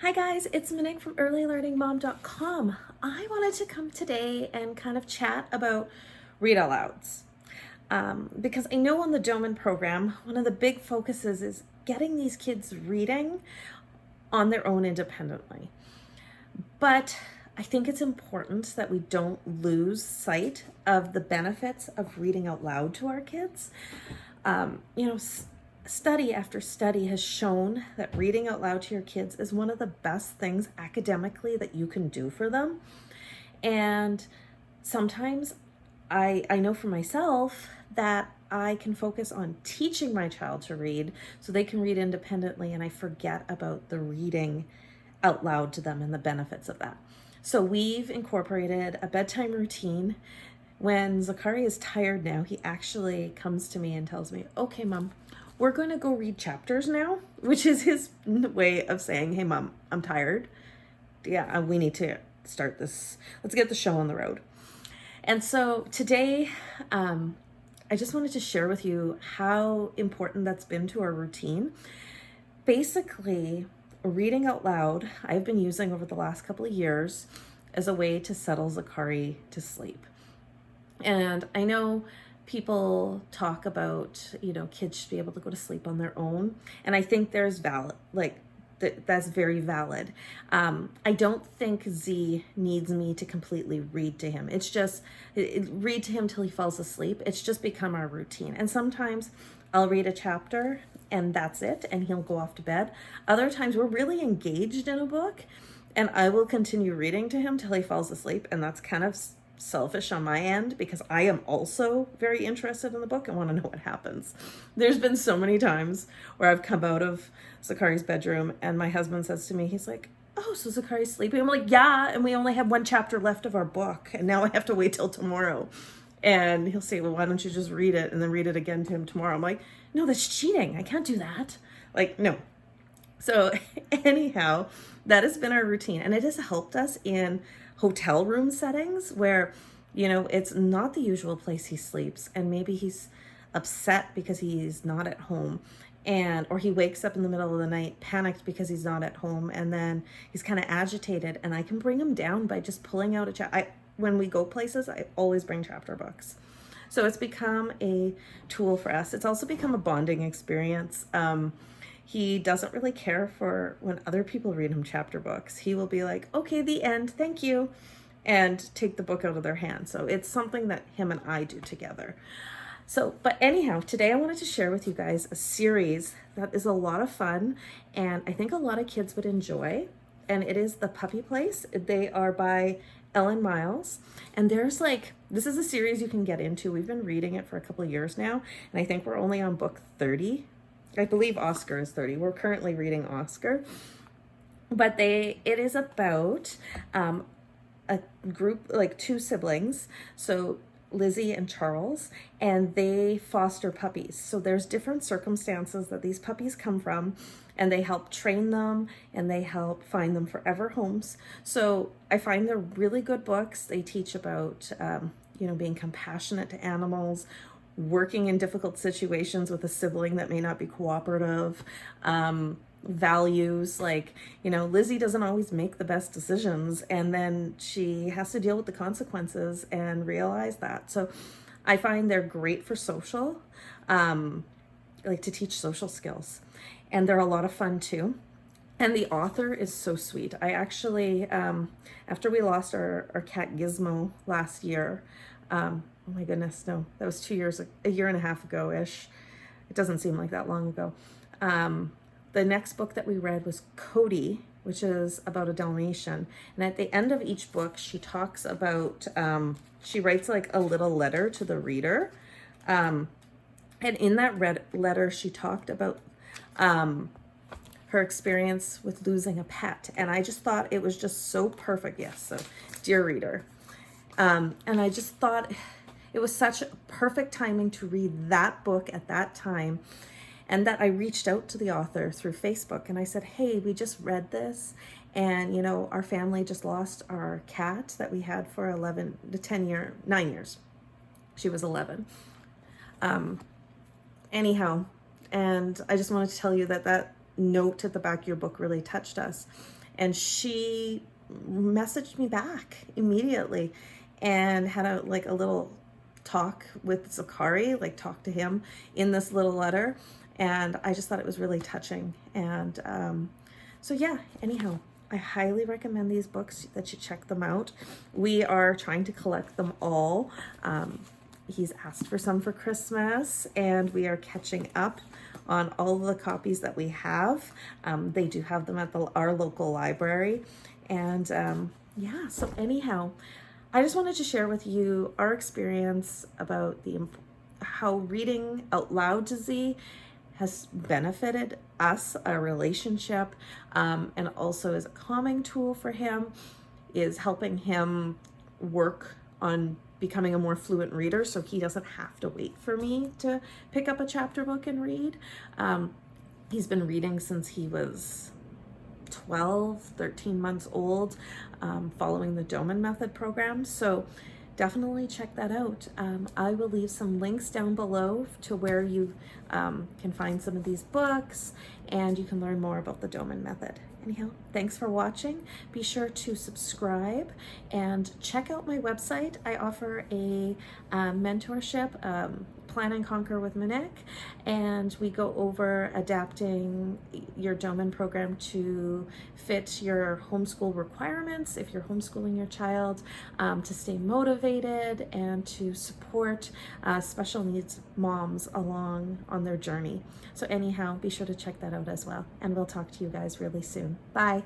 Hi guys, it's Monique from earlylearningmom.com. I wanted to come today and kind of chat about read out louds. Because I know on the Doman program, one of the big focuses is getting these kids reading on their own independently. But I think it's important that we don't lose sight of the benefits of reading out loud to our kids. Study after study has shown that reading out loud to your kids is one of the best things academically that you can do for them. And sometimes I know for myself that I can focus on teaching my child to read so they can read independently, and I forget about the reading out loud to them and the benefits of that. So we've incorporated a bedtime routine. When Zakari is tired now, he actually comes to me and tells me, "Okay, Mom, we're going to go read chapters now," which is his way of saying, "Hey, Mom, I'm tired. Yeah, we need to start this. Let's get the show on the road." And so today, I just wanted to share with you how important that's been to our routine. Basically, reading out loud, I've been using over the last couple of years as a way to settle Zakari to sleep. And I know people talk about, kids should be able to go to sleep on their own. And I think there's that's very valid. I don't think Z needs me to completely read to him. It's just read to him till he falls asleep. It's just become our routine. And sometimes I'll read a chapter and that's it, and he'll go off to bed. Other times we're really engaged in a book and I will continue reading to him till he falls asleep. And that's kind of selfish on my end because I am also very interested in the book and want to know what happens. There's been so many times where I've come out of Zakari's bedroom and my husband says to me, he's like, "Oh, so Zakari's sleeping?" I'm like, "Yeah, and we only have one chapter left of our book and now I have to wait till tomorrow." And he'll say, "Well, why don't you just read it and then read it again to him tomorrow?" I'm like, "No, that's cheating. I can't do that." No. So anyhow, that has been our routine, and it has helped us in hotel room settings where, it's not the usual place he sleeps, and maybe he's upset because he's not at home, or he wakes up in the middle of the night panicked because he's not at home, and then he's kind of agitated, and I can bring him down by just pulling out a chapter. When we go places, I always bring chapter books. So it's become a tool for us. It's also become a bonding experience. He doesn't really care for when other people read him chapter books. He will be like, "Okay, the end, thank you," and take the book out of their hand. So it's something that him and I do together. But anyhow, today I wanted to share with you guys a series that is a lot of fun and I think a lot of kids would enjoy. And it is The Puppy Place. They are by Ellen Miles. And this is a series you can get into. We've been reading it for a couple of years now. And I think we're only on book 30. I believe Oscar is 30. We're currently reading Oscar. But it is about a group, two siblings. So Lizzie and Charles, and they foster puppies. So there's different circumstances that these puppies come from, and they help train them and they help find them forever homes. So I find they're really good books. They teach about, being compassionate to animals, working in difficult situations with a sibling that may not be cooperative, values, Lizzie doesn't always make the best decisions, and then she has to deal with the consequences and realize that. So I find they're great for social, to teach social skills, and they're a lot of fun too. And the author is so sweet. I actually, after we lost our cat Gizmo last year, oh my goodness, no, that was a year and a half ago-ish. It doesn't seem like that long ago. The next book that we read was Cody, which is about a Dalmatian. And at the end of each book, she talks about, she writes a little letter to the reader. And in that letter, she talked about her experience with losing a pet. And I just thought it was just so perfect. Yes, so dear reader. And I just thought it was such perfect timing to read that book at that time. And that I reached out to the author through Facebook and I said, "Hey, we just read this, and our family just lost our cat that we had for 9 years. She was 11. Anyhow, and I just wanted to tell you that note at the back of your book really touched us. and she messaged me back immediately and had a little talk with Zakari, like talk to him in this little letter. And I just thought it was really touching. And so yeah, anyhow, I highly recommend these books, that you check them out. We are trying to collect them all. He's asked for some for Christmas, and we are catching up on all of the copies that we have. They do have them at our local library. And yeah, so anyhow, I just wanted to share with you our experience about how reading out loud to Z has benefited us, our relationship, and also as a calming tool for him, is helping him work on becoming a more fluent reader, so he doesn't have to wait for me to pick up a chapter book and read. He's been reading since he was 13 months old, following the Doman method program. So definitely check that out. I will leave some links down below to where you can find some of these books, and you can learn more about the Doman method. Anyhow, thanks for watching. Be sure to subscribe and check out my website. I offer a mentorship, Plan and Conquer with Monique, and we go over adapting your Doman program to fit your homeschool requirements if you're homeschooling your child, to stay motivated and to support special needs moms along on their journey. So anyhow, be sure to check that out as well, and we'll talk to you guys really soon. Bye.